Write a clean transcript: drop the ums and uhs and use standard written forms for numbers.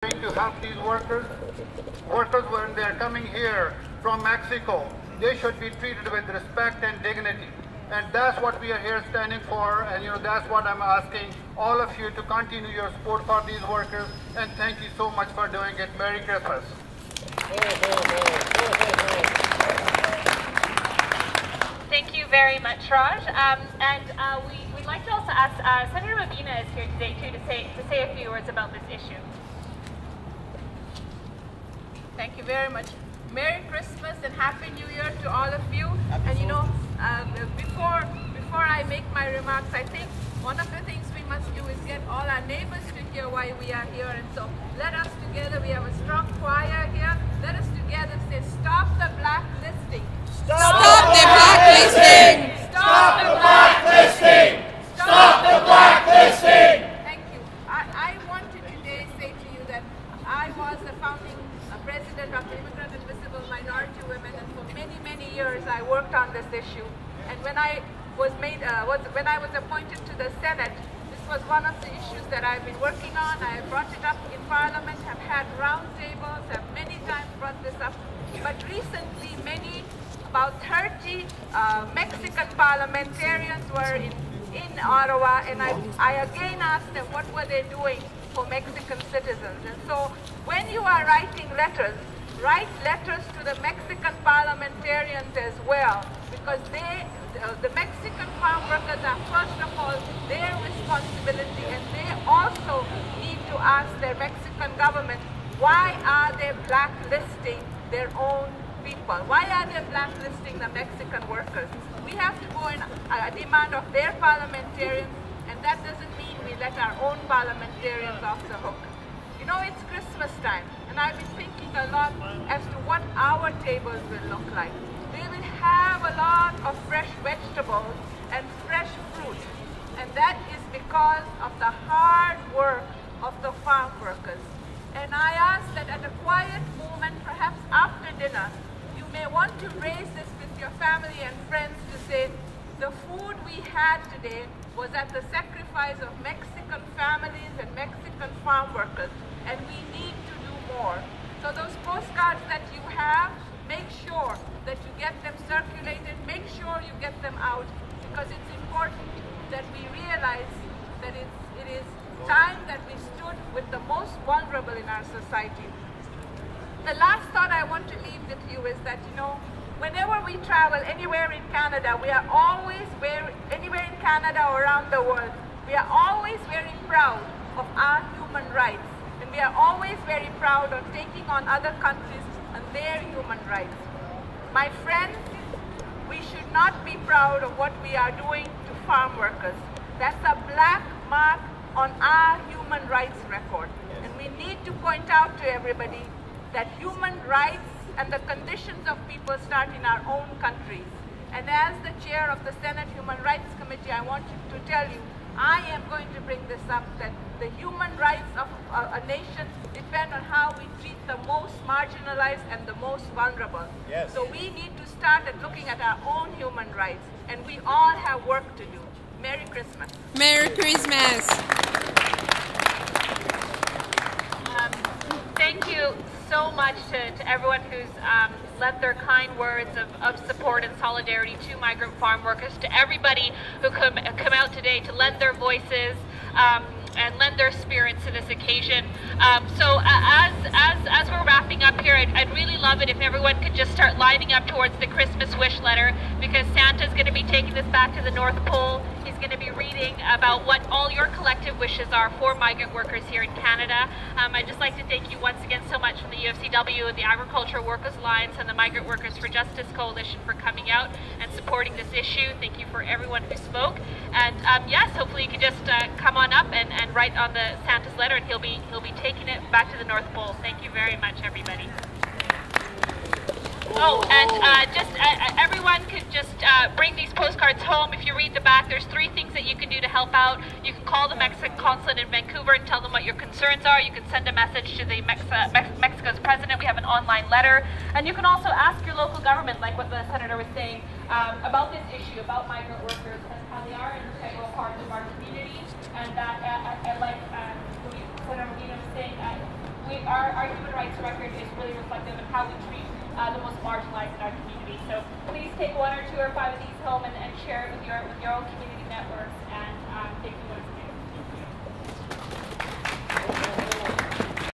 To help these workers. Workers, when they are coming here from Mexico, they should be treated with respect and dignity. And that's what we are here standing for. And that's what I'm asking all of you to continue your support for these workers. And thank you so much for doing it. Merry Christmas. Thank you very much, Raj. We'd like to also ask Senator Mabina is here today too to say a few words about this issue. Thank you very much. Merry Christmas and Happy New Year to all of you. And before I make my remarks, I think one of the things we must do is get all our neighbors to hear why we are here. And so let us together, we have a strong choir here. Let us together say, stop the blacklisting. Stop the blacklisting! Stop the blacklisting! Stop the blacklisting! Thank you. I want to today say to you that I was the founding president of the Immigrant and Visible Minority Women, and for many, many years I worked on this issue. And when I was appointed to the Senate, this was one of the issues that I've been working on. I brought it up in Parliament, have had roundtables, have many times brought this up. But recently, about 30 Mexican parliamentarians were in Ottawa, and I again asked them what were they doing for Mexican citizens. And so when you are writing letters, write letters to the Mexican parliamentarians as well, because the Mexican farm workers are first of all their responsibility, and they also need to ask their Mexican government, why are they blacklisting their own people? Why are they blacklisting the Mexican workers? We have to go in a demand of their parliamentarians, and that doesn't mean we let our own parliamentarians off the hook. It's Christmas time, and I've been thinking a lot as to what our tables will look like. We will have a lot of fresh vegetables and fresh fruit, and that is because of the hard work of the farm workers. And I ask that at a quiet moment, perhaps after dinner, you may want to raise this with your family and friends to say, the food we had today was at the sacrifice of Mexican families and Mexican farm workers, and we need to do more. So those postcards that you have, make sure that you get them circulated, make sure you get them out, because it's important that we realize that it is time that we stood with the most vulnerable in our society. The last thought I want to leave with you is that, whenever we travel anywhere in Canada, anywhere in Canada or around the world, we are always very proud of our human rights. And we are always very proud of taking on other countries and their human rights. My friends, we should not be proud of what we are doing to farm workers. That's a black mark on our human rights record. And we need to point out to everybody that human rights and the conditions of people start in our own countries. And as the chair of the Senate Human Rights Committee, I want to tell you, I am going to bring this up, that the human rights of a nation depend on how we treat the most marginalized and the most vulnerable. Yes. So we need to start at looking at our own human rights, and we all have work to do. Merry Christmas. Merry Christmas. Thank you so much to everyone who's lent their kind words of support and solidarity to migrant farm workers, to everybody who come out today to lend their voices and lend their spirits to this occasion. So as we're wrapping up here, I'd really love it if everyone could just start lining up towards the Christmas wish letter, because Santa's going to be taking this back to the North Pole. He's going to be reading about what all your collective wishes are for migrant workers here in Canada. I'd just like to thank you once again so much from the UFCW, the Agricultural Workers Alliance, and the Migrant Workers for Justice Coalition for coming out and supporting this issue. Thank you for everyone who spoke. And yes, hopefully you can just come on up and write on the Santa's letter, and he'll be taking it back to the North Pole. Thank you very much, everybody. Oh, and everyone could just bring these postcards home. If you read the back, there's 3 things that you can do to help out. You can call the Mexican Consulate in Vancouver and tell them what your concerns are. You can send a message to the Mexico's president. We have an online letter. And you can also ask your local government, like what the senator was saying, about this issue, about migrant workers, and how they are an integral part of our community. And that, like Senator Medina was saying, our human rights record is really reflective of how we treat the most marginalized in our community. So please take 1 or 2 or 5 of these home and share it with your own community networks. And thank you once again.